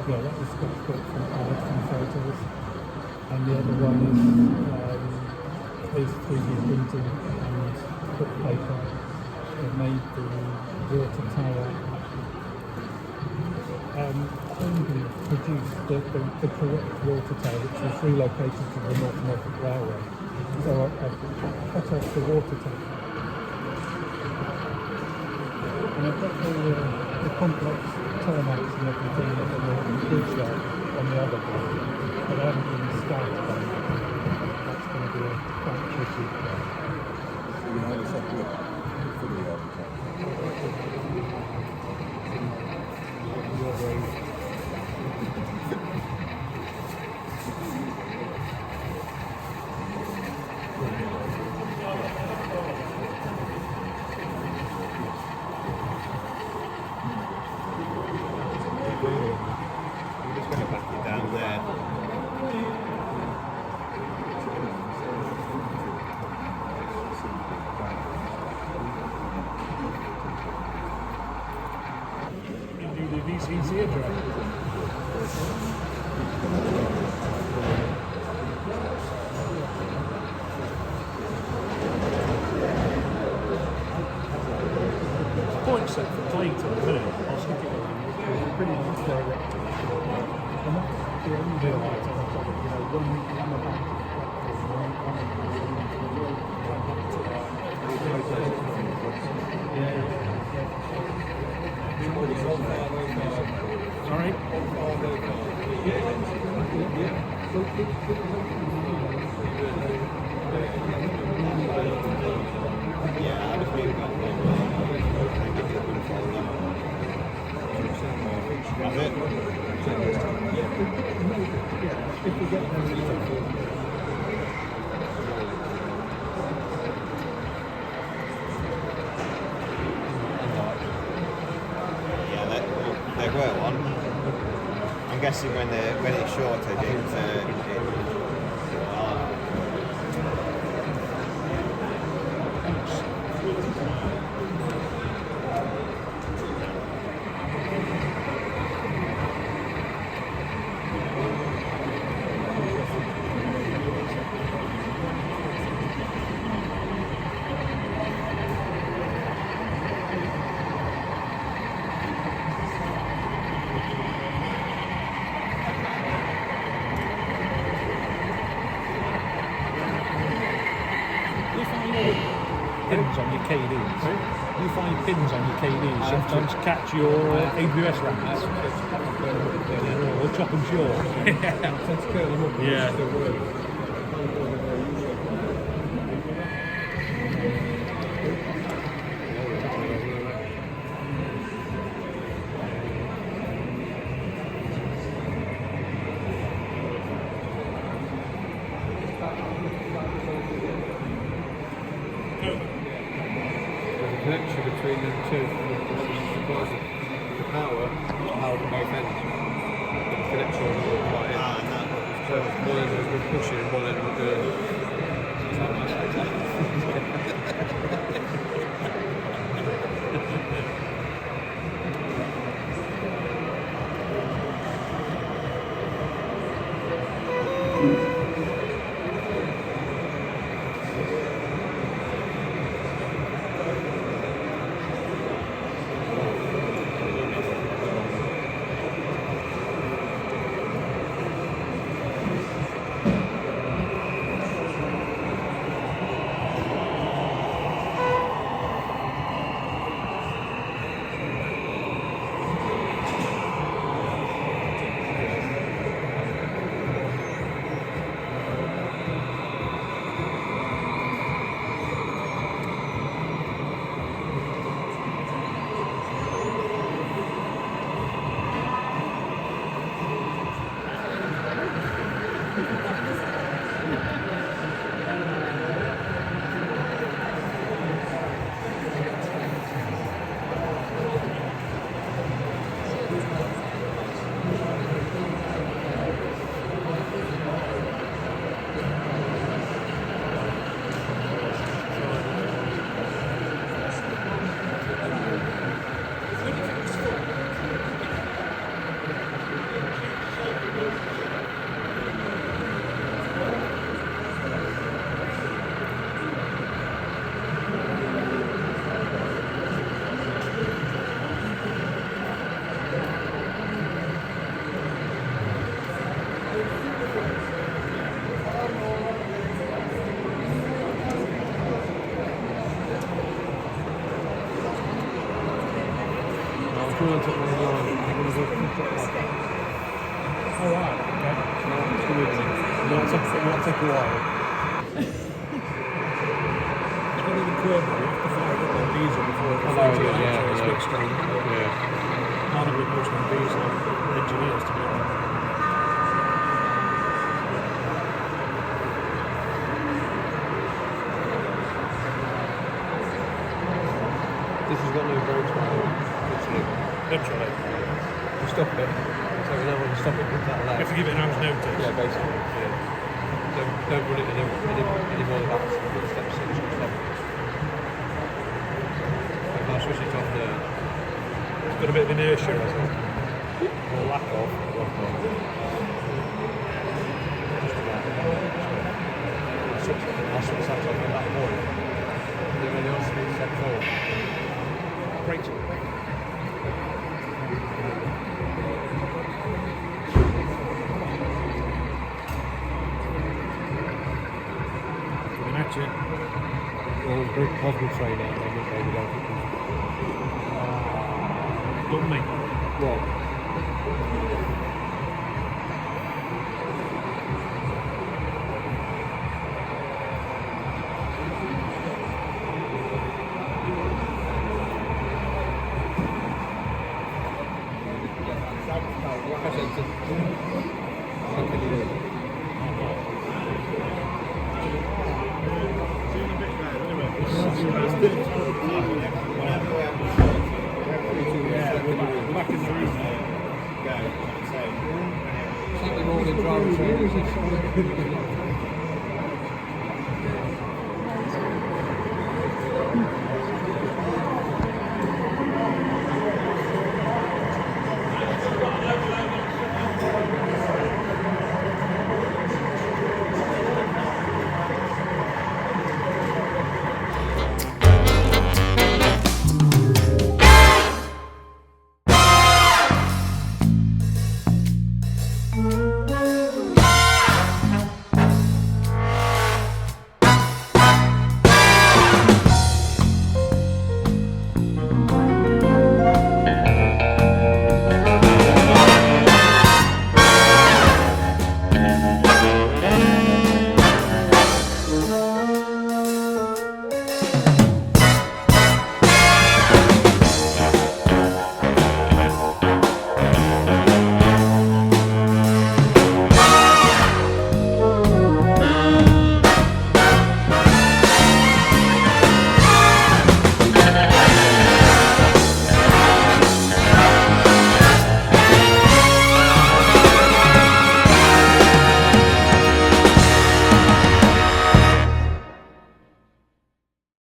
That was Statfold from photos, and the other one is 3D printing and book paper that made the water tower. Only produced the correct water tower, which was relocated to the Melton Mowbray Railway. So I cut off the water tower. And I've got all the complex turnouts and everything on the bridge there on the other one, but I haven't really started on that. That's going to be quite tricky. You know, it's not good for the I'm just going to back it down there. You do these easier, Joe? Point set for Clayton, isn't it? Pretty much direct. And that's the only way I can tell one about Sorry? That's it. There were one. I'm guessing when it's shorter, Pins on your KDs. You find pins on your KDs sometimes catch your ABS rackets. Or chop them short. Yeah. Connection between them two supplies the power both ends. The connection was right in. So one end was pushing, one end was doing. weren't at main line. They're going to go contract like that. All right. Okay. So it's going to take a while. It's one of the curve that you have to fire up on diesel before it Oh, fires yeah, out, so yeah, it's a yeah. bit strange. Yeah. Can't have it much on diesel engineers to be honest. This has got no brakes, by the way. Literally. Literally. You stop it. So you know when you stop it with that You leg. have to give it an hour's notice. Yeah, basically. Yeah. Don't run it any more than that. Step 6 or 7. If I switch it off there. It's got a bit of inertia, has it? Or lack of. I'll switch that off at that point. And then when the on-speed set 4. Great. Coming at you. Well, big possible train out there, maybe don't. Don't me. What? Press enter. Okay. We're back in the room now. Saturday morning driving training.